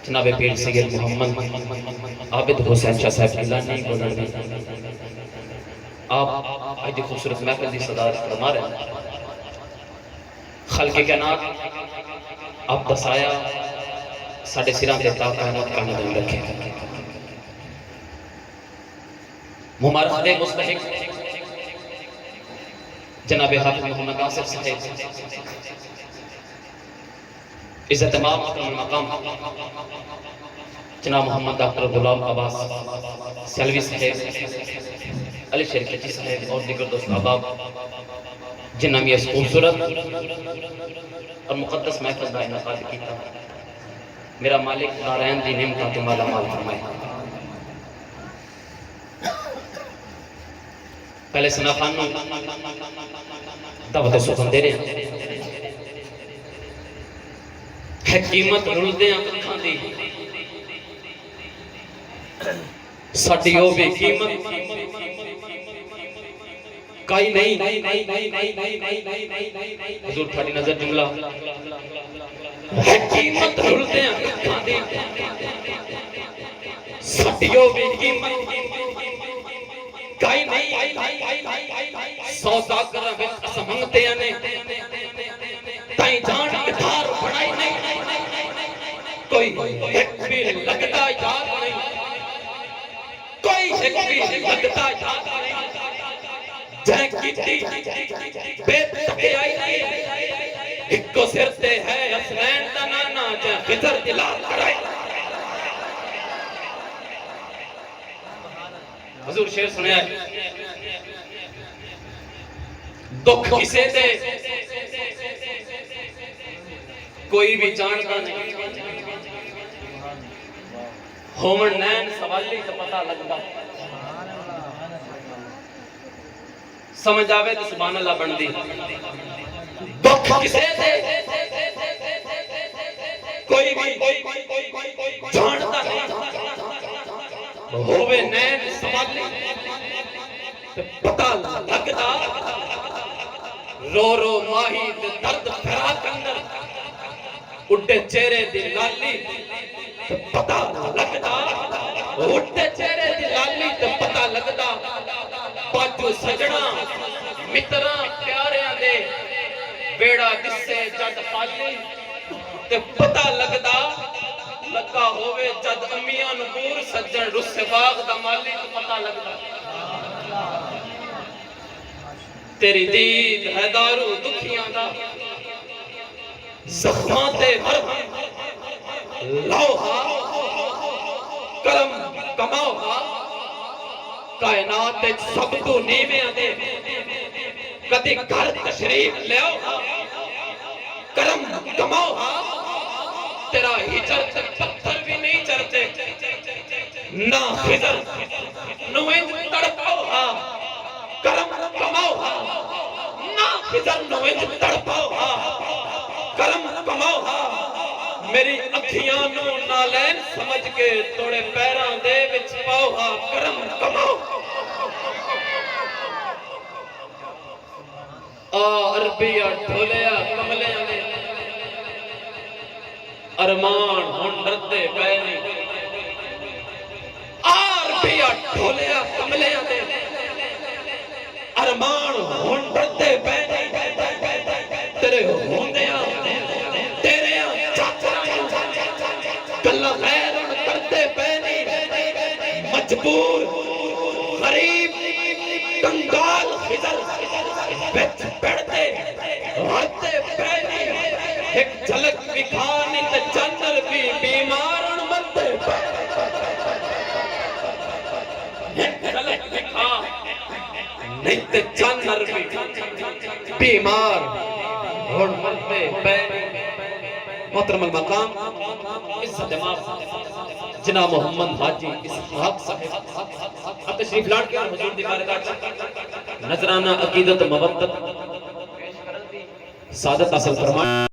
जनाब पीर सैयद मोहम्मद आबिद हुसैन शाह साहब गिलानी गोलंडी आप आज दी खूबसूरत महफिल दी सदारत फरमा रहे हैं। खल्के कायनात आप दसाया साडे सिरां ते ता क़यामत कायम रखे। मुबारक दे मुस्तहिक जनाब हाफिज मोहम्मद आसिफ साहब इज्जत इमाम मकाम जनाब मोहम्मद डॉक्टर गुलाम अब्बास सैलवी साहब अली शरीफ साहब और दीगर दोस्त अहबाब जिन्होंने भी इस खूबसूरत और मुकद्दस महफिल का इनेकाद किया। मेरा मालिक नारायण दी नेमतां ते माला माल फरमाए। पहले सना खान दावत सुखन दे रहे है कीमत रुलदे अखां दी साडी ओ भी कीमत कई नहीं। हुजूर थाडी नजर जुमला है कीमत रुलदे अखां दी साडी ओ भी कीमत कई नहीं। सौदागर विच असमंगते ने ताई जान किथार बनाई नहीं। कोई एक भी लगता याद नहीं, कोई एक भी लगता याद नहीं। जय कीती बेतके आई नहीं इको सिर ते है हसनैन दा नाना जय खिजर दिला कराई। हुजूर शेर सुनिया दुख किसे दे कोई भी जानता नहीं। होमन नैन सवाली का पता लगता समझ आवे तो सुभान अल्लाह बनदी। दुख किसे दे कोई भी जानता नहीं। होवे नैन सवाली पता लगता रो रो माही ते दर्द फराक अंदर उड्डे चेहरे दी लाली ते पता लगदा। उड्डे चेहरे दी लाली ते पता लगदा बाजू सजना मित्रा प्यारियां दे बेड़ा दिसे जद खाली ते पता लगदा लगा होवे जद अम्मियां नूर सज्जन रुस्से बाग दा माली ते पता लगदा। तेरी दीद है दारू दुखियां दा जख्मां ते मरहम लाओहा करम कमाओहा। कायनात विच सब तो नीवें दे कदी घर तशरीफ लियाओहा करम कमाओहा। तेरा हिजर ते पत्थर भी नहीं चरते ना खिजर नुइंज तड़पाओहा करम कमाओहा ना खिजर नुइंज तड़पाओहा करम कमाओहा। मेरी अखियां नू नालैन समझ के तोड़े पैरां दे विच पाओहा करम कमाओ। आ अरबिया ढोलिया कमलियां दे अरमान हुण डरदे पै नहीं। आ अरबिया ढोलिया कमलियां दे अरमान हुण डरदे पै नहीं। तेरे होंदियां तेरे गल्ला खैर हुण करदे पै नहीं। मजबूर गरीब कंगाल खिजर विच पड़दे हड़दे पै नहीं। एक झलक विखानी ते चंदर भी बीमार हुण मरदे पै। एक झलक विखा नहीं ते चंदर भी बीमार हुण मरदे पै। मोहतरम अल मकाम इज्जत इमाम जनाब मोहम्मद हाजी इसहाक साहब अब तशरीफ लाड़ के हुजूर दी बारगाह नजराना अकीदत मवद्दत सादत हासिल फरमाए।